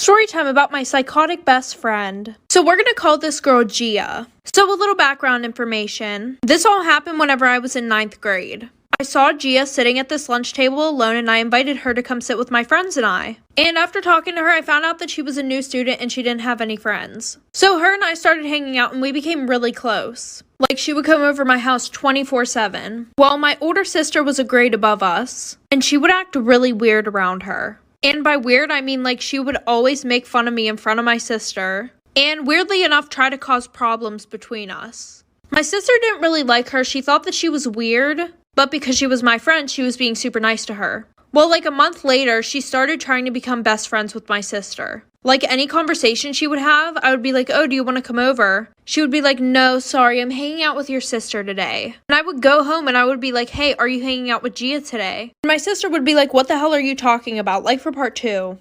Story time about my psychotic best friend. So we're gonna call this girl Gia. So a little background information. This all happened whenever I was in 9th grade. I saw Gia sitting at this lunch table alone and I invited her to come sit with my friends and I. And after talking to her, I found out that she was a new student and she didn't have any friends. So her and I started hanging out and we became really close. Like, she would come over my house 24/7. Well, my older sister was a grade above us and she would act really weird around her. And by weird, I mean like she would always make fun of me in front of my sister. And weirdly enough, try to cause problems between us. My sister didn't really like her. She thought that she was weird. But because she was my friend, she was being super nice to her. Well, like a month later, she started trying to become best friends with my sister. Like any conversation she would have, I would be like, oh, do you want to come over? She would be like, no, sorry, I'm hanging out with your sister today. And I would go home and I would be like, hey, are you hanging out with Gia today? And my sister would be like, what the hell are you talking about? Like for part 2.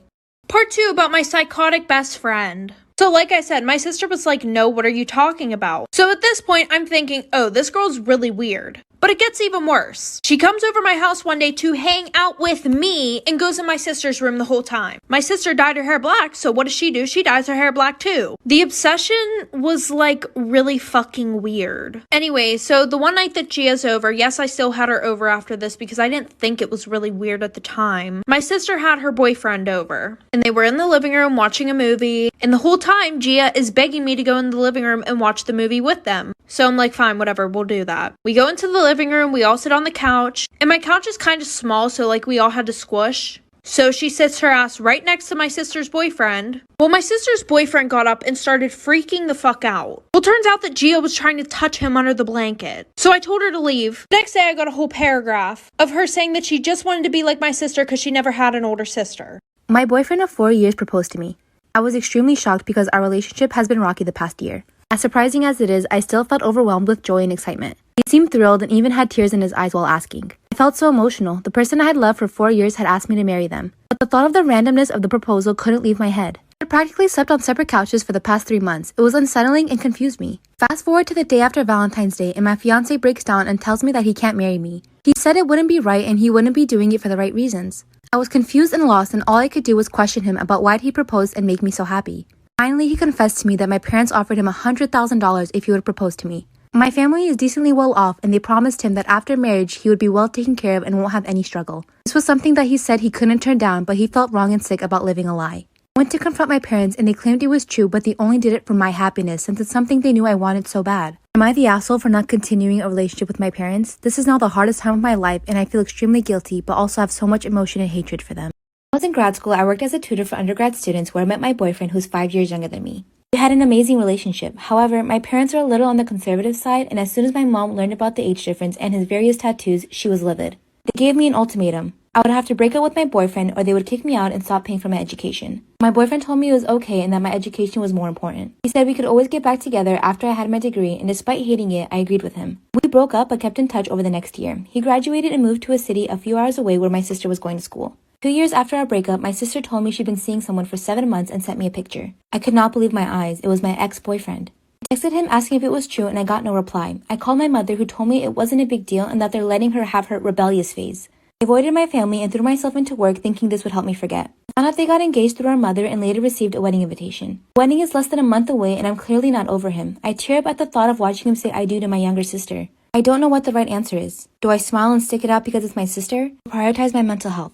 Part 2 about my psychotic best friend. So like I said, my sister was like, no, what are you talking about? So at this point, I'm thinking, oh, this girl's really weird. But it gets even worse. She comes over my house one day to hang out with me and goes in my sister's room the whole time. My sister dyed her hair black, so what does she do? She dyes her hair black too. The obsession was like really fucking weird. Anyway, so the one night that Gia's over, yes, I still had her over after this because I didn't think it was really weird at the time. My sister had her boyfriend over and they were in the living room watching a movie, and the whole time Gia is begging me to go in the living room and watch the movie with them. So I'm like, fine, whatever, we'll do that. We go into the living room, we all sit on the couch, and my couch is kind of small, so like we all had to squish. So she sits her ass right next to my sister's boyfriend. Well, my sister's boyfriend got up and started freaking the fuck out. Well, turns out that Gia was trying to touch him under the blanket. So I told her to leave. Next day, I got a whole paragraph of her saying that she just wanted to be like my sister because she never had an older sister. My boyfriend of 4 years proposed to me. I was extremely shocked because our relationship has been rocky the past year. As surprising as it is, I still felt overwhelmed with joy and excitement. He seemed thrilled and even had tears in his eyes while asking. I felt so emotional. The person I had loved for 4 years had asked me to marry them. But the thought of the randomness of the proposal couldn't leave my head. I had practically slept on separate couches for the past 3 months. It was unsettling and confused me. Fast forward to the day after Valentine's Day and my fiancé breaks down and tells me that he can't marry me. He said it wouldn't be right and he wouldn't be doing it for the right reasons. I was confused and lost, and all I could do was question him about why he proposed and make me so happy. Finally, he confessed to me that my parents offered him $100,000 if he would propose to me. My family is decently well off and they promised him that after marriage he would be well taken care of and won't have any struggle. This was something that he said he couldn't turn down, but he felt wrong and sick about living a lie. I went to confront my parents and they claimed it was true, but they only did it for my happiness since it's something they knew I wanted so bad. Am I the asshole for not continuing a relationship with my parents? This is now the hardest time of my life and I feel extremely guilty, but also have so much emotion and hatred for them. When I was in grad school, I worked as a tutor for undergrad students where I met my boyfriend who's 5 years younger than me. We had an amazing relationship. However, my parents were a little on the conservative side, and as soon as my mom learned about the age difference and his various tattoos, she was livid. They gave me an ultimatum. I would have to break up with my boyfriend or they would kick me out and stop paying for my education. My boyfriend told me it was okay and that my education was more important. He said we could always get back together after I had my degree, and despite hating it, I agreed with him. We broke up but kept in touch over the next year. He graduated and moved to a city a few hours away where my sister was going to school. 2 years after our breakup, my sister told me she'd been seeing someone for 7 months and sent me a picture. I could not believe my eyes. It was my ex-boyfriend. I texted him asking if it was true and I got no reply. I called my mother who told me it wasn't a big deal and that they're letting her have her rebellious phase. I avoided my family and threw myself into work thinking this would help me forget. I found out they got engaged through our mother and later received a wedding invitation. The wedding is less than a month away and I'm clearly not over him. I tear up at the thought of watching him say I do to my younger sister. I don't know what the right answer is. Do I smile and stick it out because it's my sister? Or prioritize my mental health?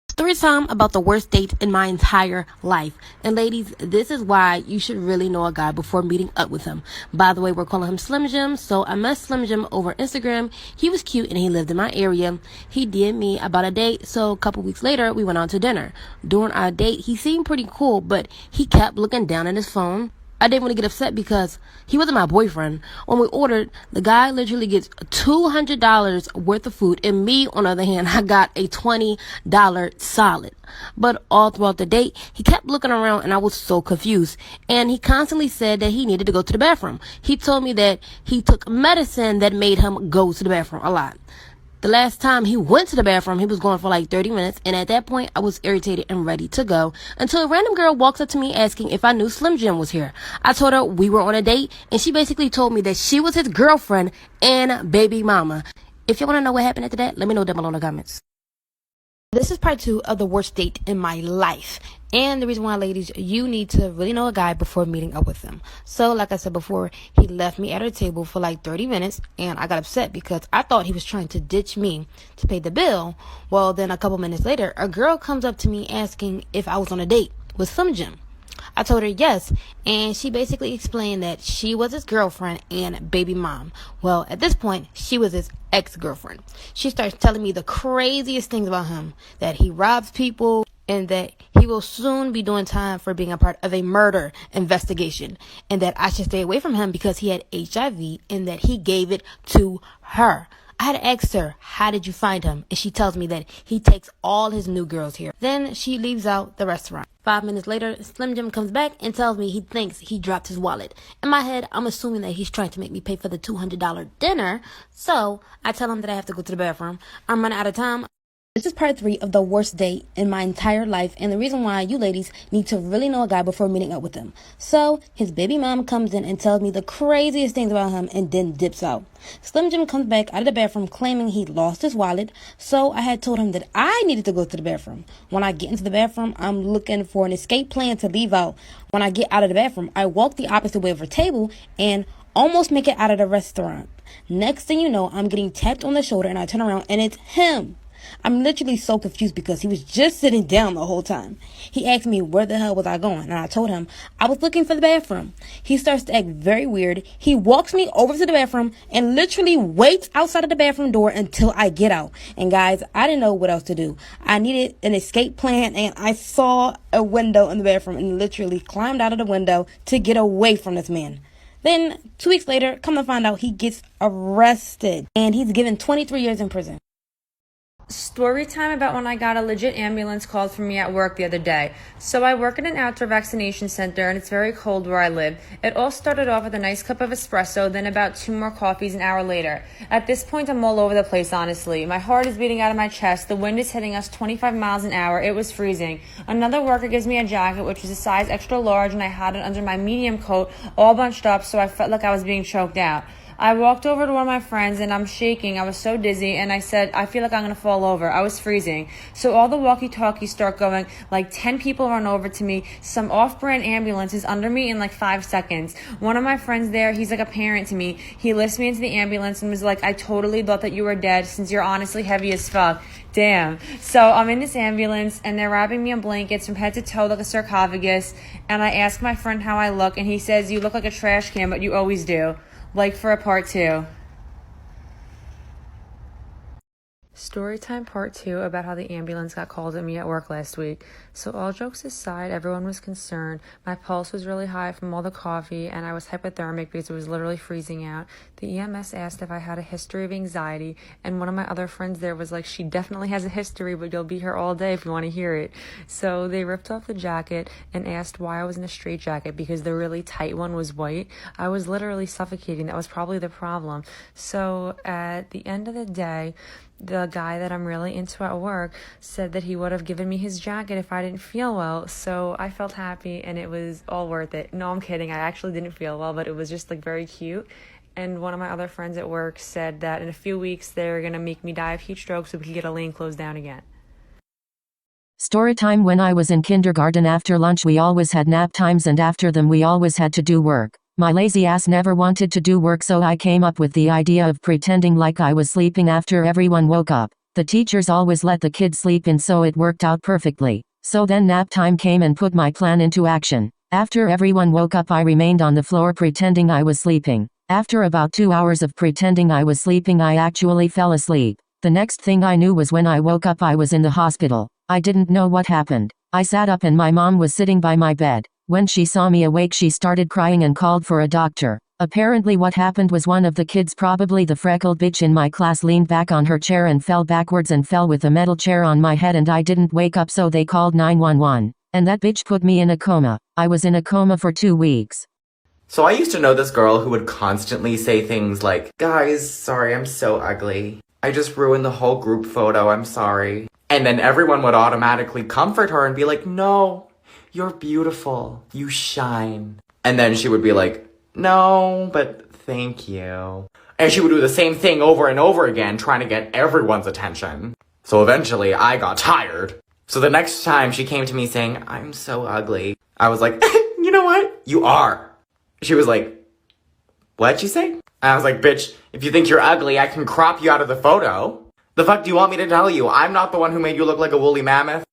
Story time about the worst date in my entire life. And ladies, this is why you should really know a guy before meeting up with him. By the way, we're calling him Slim Jim. So I met Slim Jim over Instagram. He was cute and he lived in my area. He DM'd me about a date. So a couple weeks later, we went out to dinner. During our date, he seemed pretty cool, but he kept looking down at his phone. I didn't want to get upset because he wasn't my boyfriend. When we ordered, the guy literally gets $200 worth of food, and me, on the other hand, I got a $20 solid. But all throughout the date, he kept looking around and I was so confused. And he constantly said that he needed to go to the bathroom. He told me that he took medicine that made him go to the bathroom a lot. The last time he went to the bathroom, he was going for like 30 minutes. And at that point, I was irritated and ready to go until a random girl walks up to me asking if I knew Slim Jim was here. I told her we were on a date and she basically told me that she was his girlfriend and baby mama. If you want to know what happened after that, let me know down below in the comments. This is part 2 of the worst date in my life. And the reason why, ladies, you need to really know a guy before meeting up with him. So, like I said before, he left me at a table for like 30 minutes, and I got upset because I thought he was trying to ditch me to pay the bill. Well, then a couple minutes later, a girl comes up to me asking if I was on a date with Slim Jim. I told her yes, and she basically explained that she was his girlfriend and baby mom. Well, at this point, she was his ex-girlfriend. She starts telling me the craziest things about him, that he robs people, and that he will soon be doing time for being a part of a murder investigation, and that I should stay away from him because he had HIV and that he gave it to her. I had to ask her, how did you find him? And she tells me that he takes all his new girls here. Then she leaves out the restaurant. 5 minutes later, Slim Jim comes back and tells me he thinks he dropped his wallet. In my head, I'm assuming that he's trying to make me pay for the $200 dinner. So I tell him that I have to go to the bathroom. I'm running out of time. This is part 3 of the worst date in my entire life, and the reason why you ladies need to really know a guy before meeting up with him. So, his baby mom comes in and tells me the craziest things about him and then dips out. Slim Jim comes back out of the bathroom claiming he lost his wallet, so I had told him that I needed to go to the bathroom. When I get into the bathroom, I'm looking for an escape plan to leave out. When I get out of the bathroom, I walk the opposite way of her table and almost make it out of the restaurant. Next thing you know, I'm getting tapped on the shoulder and I turn around and it's him. I'm literally so confused because he was just sitting down the whole time. He asked me where the hell was I going, and I told him I was looking for the bathroom. He starts to act very weird. He walks me over to the bathroom and literally waits outside of the bathroom door until I get out. And guys, I didn't know what else to do. I needed an escape plan, and I saw a window in the bathroom and literally climbed out of the window to get away from this man. Then 2 weeks later, come to find out, he gets arrested and he's given 23 years in prison. Story time about when I got a legit ambulance called for me at work the other day. So I work at an outdoor vaccination center and it's very cold where I live. It all started off with a nice cup of espresso, then about 2 more coffees an hour later. At this point, I'm all over the place, honestly. My heart is beating out of my chest. The wind is hitting us 25 miles an hour. It was freezing. Another worker gives me a jacket, which was a size extra large, and I had it under my medium coat, all bunched up, so I felt like I was being choked out. I walked over to one of my friends and I'm shaking. I was so dizzy and I said, I feel like I'm going to fall over. I was freezing. So all the walkie-talkies start going. Like 10 people run over to me. Some off-brand ambulance is under me in like 5 seconds. One of my friends there, he's like a parent to me. He lifts me into the ambulance and was like, I totally thought that you were dead since you're honestly heavy as fuck. Damn. So I'm in this ambulance and they're wrapping me in blankets from head to toe like a sarcophagus. And I ask my friend how I look and he says, you look like a trash can, but you always do. Like for a part 2. Storytime part 2 about how the ambulance got called at me at work last week. So all jokes aside, everyone was concerned. My pulse was really high from all the coffee and I was hypothermic because it was literally freezing out. The EMS asked if I had a history of anxiety and one of my other friends there was like, she definitely has a history, but you'll be here all day if you want to hear it. So they ripped off the jacket and asked why I was in a straitjacket because the really tight one was white. I was literally suffocating. That was probably the problem. So at the end of the day, the guy that I'm really into at work said that he would have given me his jacket if I didn't feel well. So I felt happy and it was all worth it. No, I'm kidding. I actually didn't feel well, but it was just like very cute. And one of my other friends at work said that in a few weeks they're going to make me die of heat stroke so we can get a lane closed down again. Storytime. When I was in kindergarten, after lunch we always had nap times and after them we always had to do work. My lazy ass never wanted to do work, so I came up with the idea of pretending like I was sleeping after everyone woke up. The teachers always let the kids sleep in, so it worked out perfectly. So then nap time came and put my plan into action. After everyone woke up I remained on the floor pretending I was sleeping. After about 2 hours of pretending I was sleeping I actually fell asleep. The next thing I knew was when I woke up I was in the hospital. I didn't know what happened. I sat up and my mom was sitting by my bed. When she saw me awake she started crying and called for a doctor. Apparently what happened was one of the kids, probably the freckled bitch in my class, leaned back on her chair and fell backwards and fell with a metal chair on my head, and I didn't wake up, so they called 911. And that bitch put me in a coma. I was in a coma for 2 weeks. So I used to know this girl who would constantly say things like, guys, sorry, I'm so ugly. I just ruined the whole group photo, I'm sorry. And then everyone would automatically comfort her and be like, no, you're beautiful, you shine. And then she would be like, no, but thank you. And she would do the same thing over and over again, trying to get everyone's attention. So eventually I got tired. So the next time she came to me saying, I'm so ugly, I was like, you know what? You are. She was like, what'd you say? And I was like, bitch, if you think you're ugly, I can crop you out of the photo. The fuck do you want me to tell you? I'm not the one who made you look like a woolly mammoth.